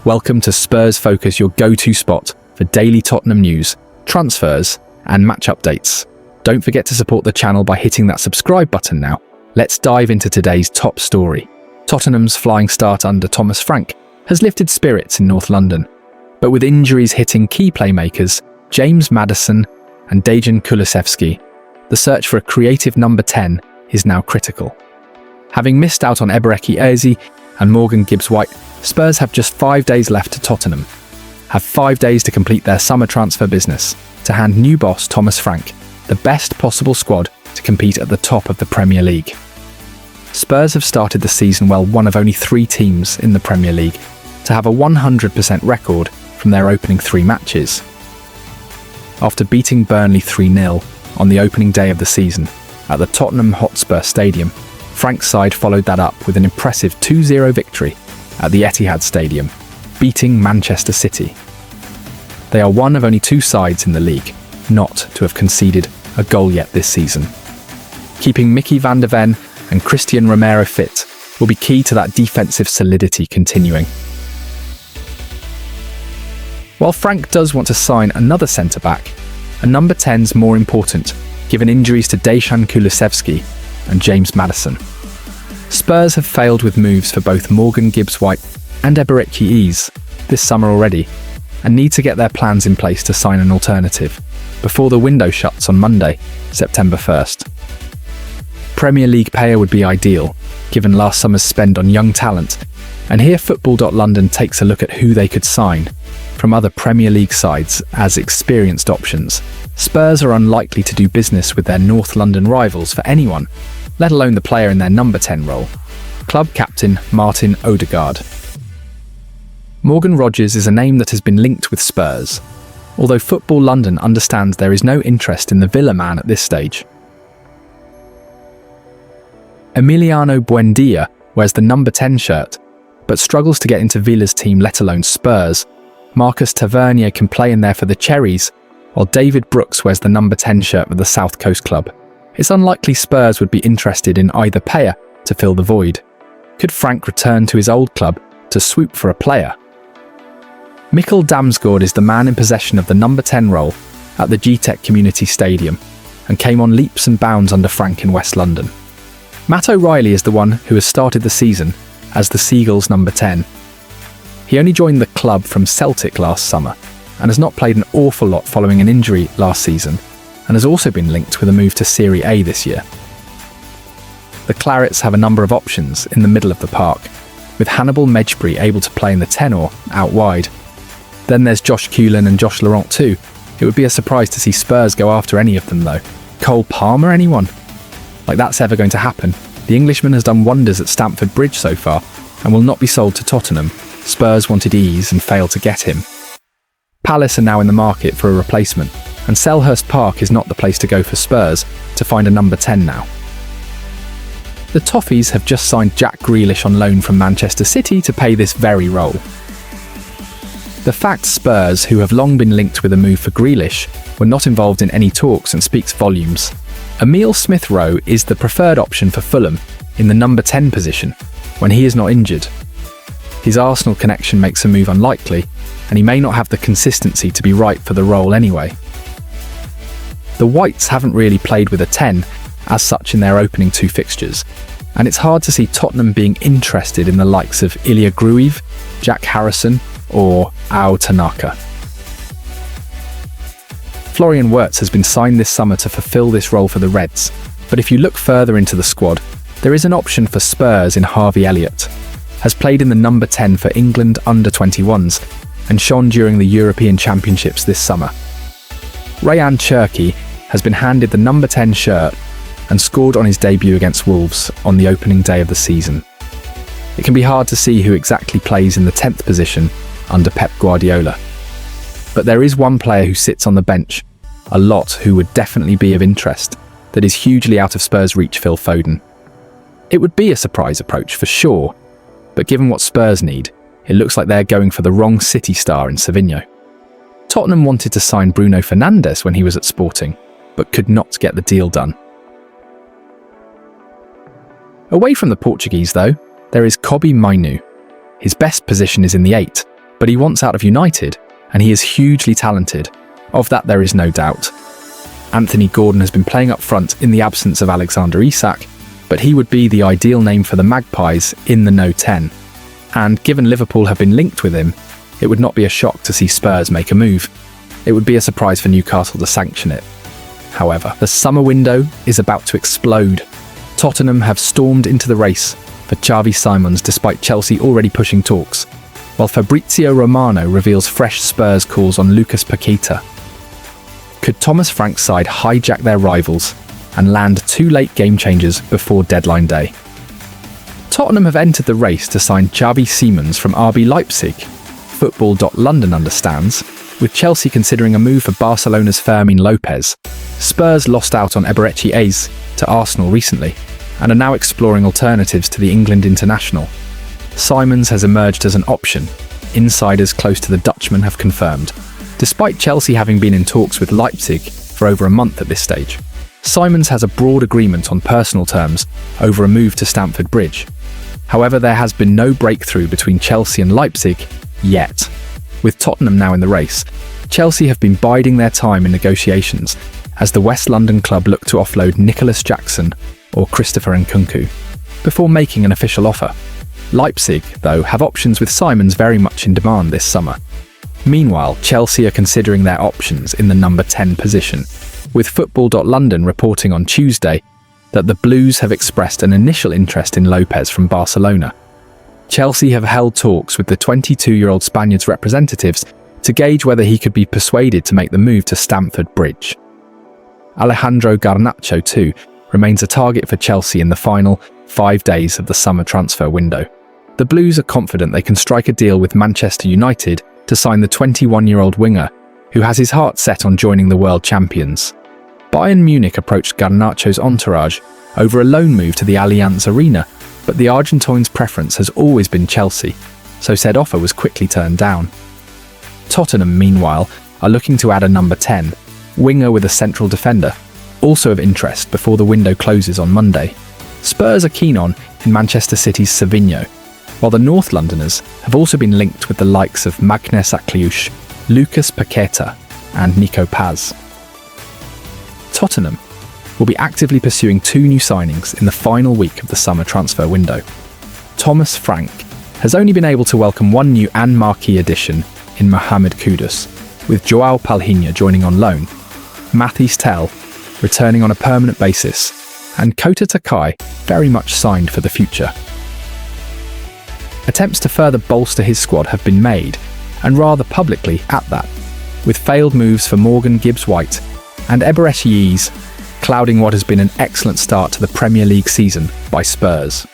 Welcome to Spurs Focus, your go-to spot for daily Tottenham news, transfers, and match updates. Don't forget to support the channel by hitting that subscribe button now. Let's dive into today's top story. Tottenham's flying start under Thomas Frank has lifted spirits in North London, but with injuries hitting key playmakers James Maddison and Dejan Kulusevski, the search for a creative number 10 is now critical. Having missed out on Ebereki Eze and Morgan Gibbs-White, Spurs have just 5 days left to Tottenham, have 5 days to complete their summer transfer business, to hand new boss Thomas Frank the best possible squad to compete at the top of the Premier League. Spurs have started the season well, one of only 3 teams in the Premier League to have a 100% record from their opening 3 matches. After beating Burnley 3-0 on the opening day of the season at the Tottenham Hotspur Stadium, Frank's side followed that up with an impressive 2-0 victory at the Etihad Stadium, beating Manchester City. They are one of only 2 sides in the league not to have conceded a goal yet this season. Keeping Mickey van der Ven and Christian Romano fit will be key to that defensive solidity continuing. While Frank does want to sign another centre-back, a number 10's more important, given injuries to Dejan Kulusevski and James Maddison. Spurs have failed with moves for both Morgan Gibbs-White and Ebereki Eze this summer already, and need to get their plans in place to sign an alternative before the window shuts on Monday, September 1st. Premier League payer would be ideal, given last summer's spend on young talent, and here Football.London takes a look at who they could sign from other Premier League sides as experienced options. Spurs are unlikely to do business with their North London rivals for anyone, let alone the player in their number 10 role, club captain Martin Odegaard. Morgan Rogers is a name that has been linked with Spurs, although Football London understands there is no interest in the Villa man at this stage. Emiliano Buendia wears the number 10 shirt, but struggles to get into Villa's team, let alone Spurs. Marcus Tavernier can play in there for the Cherries, while David Brooks wears the number 10 shirt for the South Coast club. It's unlikely Spurs would be interested in either pair to fill the void. Could Frank return to his old club to swoop for a player? Mikkel Damsgaard is the man in possession of the number 10 role at the GTEC Community Stadium and came on leaps and bounds under Frank in West London. Matt O'Reilly is the one who has started the season as the Seagulls' number 10. He only joined the club from Celtic last summer and has not played an awful lot following an injury last season, and has also been linked with a move to Serie A this year. The Clarets have a number of options in the middle of the park, with Hannibal Mejbri able to play in the 10 or out wide. Then there's Josh Cullen and Josh Laurent too. It would be a surprise to see Spurs go after any of them though. Cole Palmer, anyone? Like that's ever going to happen. The Englishman has done wonders at Stamford Bridge so far, and will not be sold to Tottenham. Spurs wanted Eze and failed to get him. Palace are now in the market for a replacement, and Selhurst Park is not the place to go for Spurs to find a number 10 now. The Toffees have just signed Jack Grealish on loan from Manchester City to pay this very role. The fact Spurs, who have long been linked with a move for Grealish, were not involved in any talks and speaks volumes. Emile Smith-Rowe is the preferred option for Fulham in the number 10 position when he is not injured. His Arsenal connection makes a move unlikely, and he may not have the consistency to be right for the role anyway. The Whites haven't really played with a 10 as such in their opening 2 fixtures, and it's hard to see Tottenham being interested in the likes of Ilya Gruev, Jack Harrison or Ao Tanaka. Florian Wirtz has been signed this summer to fulfill this role for the Reds, but if you look further into the squad, there is an option for Spurs in Harvey Elliott. Has played in the number 10 for England under-21s and shone during the European Championships this summer. Rayan Cherki has been handed the number 10 shirt and scored on his debut against Wolves on the opening day of the season. It can be hard to see who exactly plays in the 10th position under Pep Guardiola. But there is one player who sits on the bench a lot who would definitely be of interest that is hugely out of Spurs' reach: Phil Foden. It would be a surprise approach for sure, but given what Spurs need, it looks like they're going for the wrong City star in Savinho. Tottenham wanted to sign Bruno Fernandes when he was at Sporting, but could not get the deal done. Away from the Portuguese though, there is Kobbie Mainoo. His best position is in the 8, But he wants out of United, and he is hugely talented. Of that there is no doubt. Anthony Gordon has been playing up front in the absence of Alexander Isak, but he would be the ideal name for the Magpies in the No 10. And given Liverpool have been linked with him, it would not be a shock to see Spurs make a move. It would be a surprise for Newcastle to sanction it. However, the summer window is about to explode. Tottenham have stormed into the race for Xavi Simons despite Chelsea already pushing talks, while Fabrizio Romano reveals fresh Spurs calls on Lucas Paqueta. Could Thomas Frank's side hijack their rivals and land 2 late game changers before deadline day? Tottenham have entered the race to sign Xavi Simons from RB Leipzig. Football.London understands, with Chelsea considering a move for Barcelona's Fermin Lopez. Spurs lost out on Eberechi Eze to Arsenal recently and are now exploring alternatives to the England international. Simons has emerged as an option. Insiders close to the Dutchman have confirmed, despite Chelsea having been in talks with Leipzig for over a month at this stage. Simons has a broad agreement on personal terms over a move to Stamford Bridge. However, there has been no breakthrough between Chelsea and Leipzig yet. With Tottenham now in the race, Chelsea have been biding their time in negotiations as the West London club look to offload Nicholas Jackson or Christopher Nkunku before making an official offer. Leipzig, though, have options with Simons very much in demand this summer. Meanwhile, Chelsea are considering their options in the number 10 position, with Football.London reporting on Tuesday that the Blues have expressed an initial interest in Lopez from Barcelona. Chelsea have held talks with the 22-year-old Spaniard's representatives to gauge whether he could be persuaded to make the move to Stamford Bridge. Alejandro Garnacho, too, remains a target for Chelsea in the final 5 days of the summer transfer window. The Blues are confident they can strike a deal with Manchester United to sign the 21-year-old winger, who has his heart set on joining the world champions. Bayern Munich approached Garnacho's entourage over a loan move to the Allianz Arena, but the Argentine's preference has always been Chelsea, so said offer was quickly turned down. Tottenham, meanwhile, are looking to add a number 10, winger with a central defender, also of interest before the window closes on Monday. Spurs are keen on in Manchester City's Savinho, while the North Londoners have also been linked with the likes of Magnus Akliush, Lucas Paqueta and Nico Paz. Tottenham will be actively pursuing 2 new signings in the final week of the summer transfer window. Thomas Frank has only been able to welcome 1 new and marquee addition in Mohamed Kudus, with Joao Palhinha joining on loan, Mathys Tel returning on a permanent basis, and Kota Takai very much signed for the future. Attempts to further bolster his squad have been made, and rather publicly at that, with failed moves for Morgan Gibbs-White and Eberechi Eze clouding what has been an excellent start to the Premier League season by Spurs.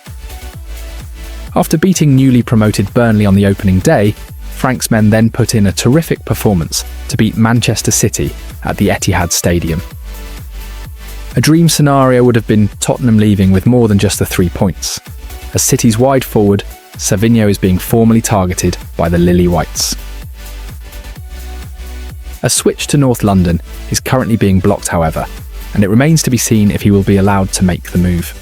After beating newly promoted Burnley on the opening day, Frank's men then put in a terrific performance to beat Manchester City at the Etihad Stadium. A dream scenario would have been Tottenham leaving with more than just the 3 points. As City's wide forward, Savinho is being formally targeted by the Lilywhites. A switch to North London is currently being blocked, however, and it remains to be seen if he will be allowed to make the move.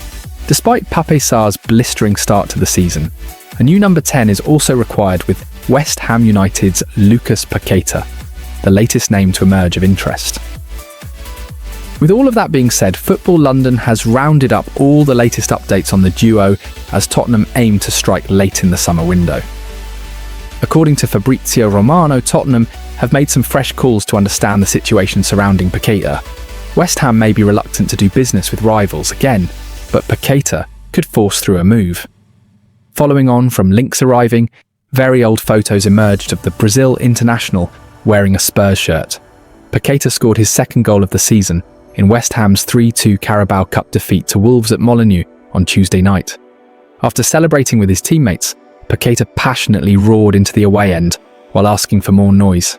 Despite Pape Sarr's blistering start to the season, a new number 10 is also required with West Ham United's Lucas Paqueta, the latest name to emerge of interest. With all of that being said, Football London has rounded up all the latest updates on the duo as Tottenham aim to strike late in the summer window. According to Fabrizio Romano, Tottenham have made some fresh calls to understand the situation surrounding Paqueta. West Ham may be reluctant to do business with rivals again, but Paqueta could force through a move. Following on from links arriving, very old photos emerged of the Brazil international wearing a Spurs shirt. Paqueta scored his 2nd goal of the season in West Ham's 3-2 Carabao Cup defeat to Wolves at Molineux on Tuesday night. After celebrating with his teammates, Paqueta passionately roared into the away end while asking for more noise.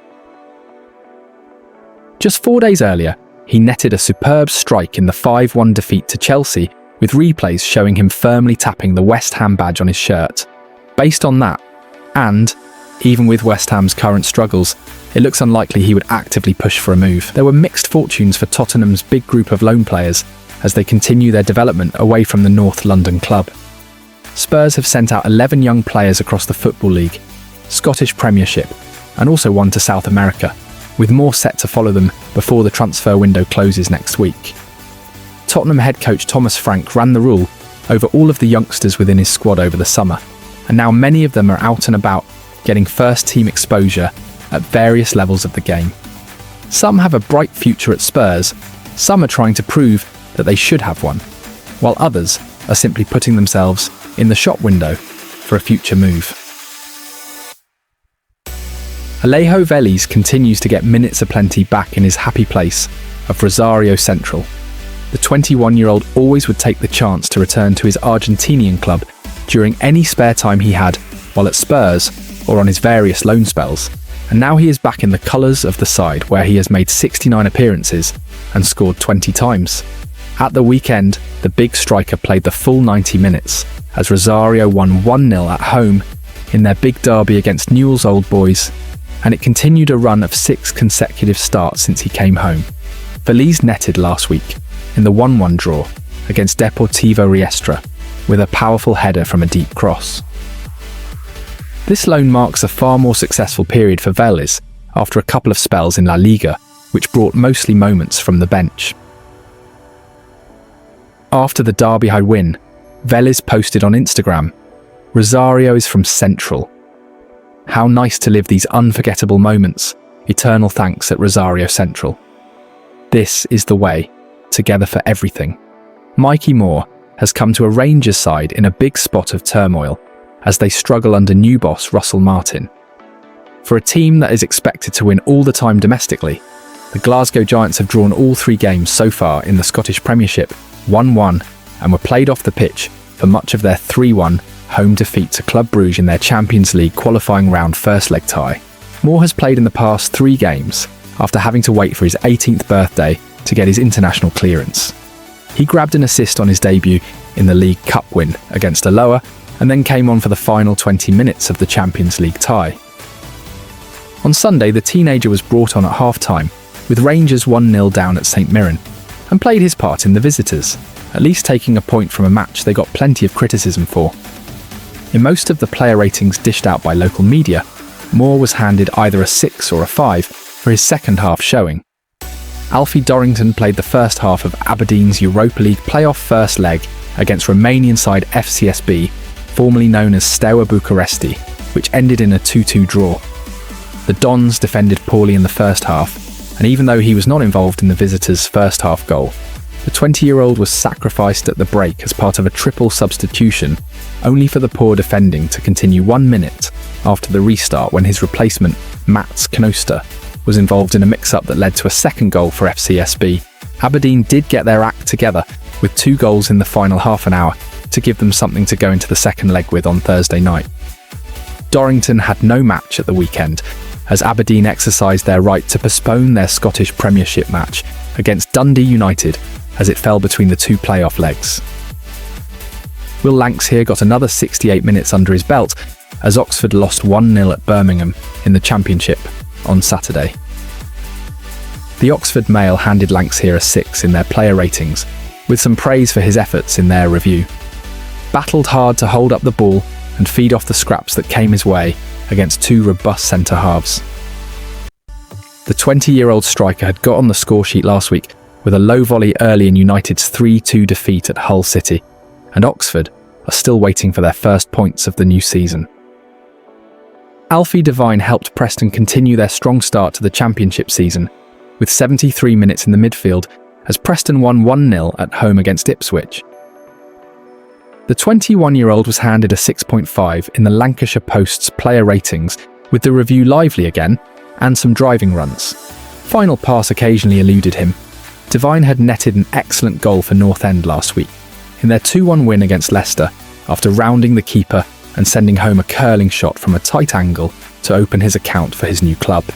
Just 4 days earlier, he netted a superb strike in the 5-1 defeat to Chelsea, with replays showing him firmly tapping the West Ham badge on his shirt. Based on that, and even with West Ham's current struggles, it looks unlikely he would actively push for a move. There were mixed fortunes for Tottenham's big group of loan players as they continue their development away from the North London club. Spurs have sent out 11 young players across the Football League, Scottish Premiership, and also one to South America, with more set to follow them before the transfer window closes next week. Tottenham head coach Thomas Frank ran the rule over all of the youngsters within his squad over the summer, and now many of them are out and about, getting first-team exposure at various levels of the game. Some have a bright future at Spurs, some are trying to prove that they should have one, while others are simply putting themselves in the shop window for a future move. Alejo Veliz continues to get minutes aplenty back in his happy place of Rosario Central. The 21-year-old always would take the chance to return to his Argentinian club during any spare time he had while at Spurs or on his various loan spells, and now he is back in the colours of the side where he has made 69 appearances and scored 20 times. At the weekend, the big striker played the full 90 minutes as Rosario won 1-0 at home in their big derby against Newell's Old Boys, and it continued a run of 6 consecutive starts since he came home. Veliz netted last week in the 1-1 draw against Deportivo Riestra with a powerful header from a deep cross. This loan marks a far more successful period for Veliz after a couple of spells in La Liga, which brought mostly moments from the bench. After the derby-high win, Veliz posted on Instagram, "Rosario is from Central. How nice to live these unforgettable moments. Eternal thanks at Rosario Central. This is the way, together for everything." Mikey Moore has come to a Rangers side in a big spot of turmoil as they struggle under new boss Russell Martin. For a team that is expected to win all the time domestically, the Glasgow Giants have drawn all 3 games so far in the Scottish Premiership 1-1 and were played off the pitch for much of their 3-1 home defeat to Club Brugge in their Champions League qualifying round first leg tie. Moore has played in the past 3 games after having to wait for his 18th birthday to get his international clearance. He grabbed an assist on his debut in the League Cup win against Alloa and then came on for the final 20 minutes of the Champions League tie. On Sunday, the teenager was brought on at half-time, with Rangers 1-0 down at St Mirren, and played his part in the visitors, at least taking a point from a match they got plenty of criticism for. In most of the player ratings dished out by local media, Moore was handed either a 6 or a 5 for his second half showing. Alfie Dorrington played the first half of Aberdeen's Europa League playoff first leg against Romanian side FCSB, formerly known as Steaua Bucuresti, which ended in a 2-2 draw. The Dons defended poorly in the first half, and even though he was not involved in the visitors' first half goal, the 20-year-old was sacrificed at the break as part of a triple substitution, only for the poor defending to continue 1 minute after the restart when his replacement, Mats Knoster, was involved in a mix-up that led to a second goal for FCSB. Aberdeen did get their act together with 2 goals in the final half an hour to give them something to go into the second leg with on Thursday night. Dorrington had no match at the weekend, as Aberdeen exercised their right to postpone their Scottish Premiership match against Dundee United as it fell between the 2 playoff legs. Will Lanks here got another 68 minutes under his belt as Oxford lost 1-0 at Birmingham in the Championship on Saturday. The Oxford Mail handed Lanks here a 6 in their player ratings, with some praise for his efforts in their review. Battled hard to hold up the ball and feed off the scraps that came his way against 2 robust centre-halves. The 20-year-old striker had got on the scoresheet last week with a low volley early in United's 3-2 defeat at Hull City, and Oxford are still waiting for their first points of the new season. Alfie Devine helped Preston continue their strong start to the Championship season, with 73 minutes in the midfield as Preston won 1-0 at home against Ipswich. The 21-year-old was handed a 6.5 in the Lancashire Post's player ratings, with the review lively again and some driving runs. Final pass occasionally eluded him. Devine had netted an excellent goal for North End last week in their 2-1 win against Leicester after rounding the keeper and sending home a curling shot from a tight angle to open his account for his new club.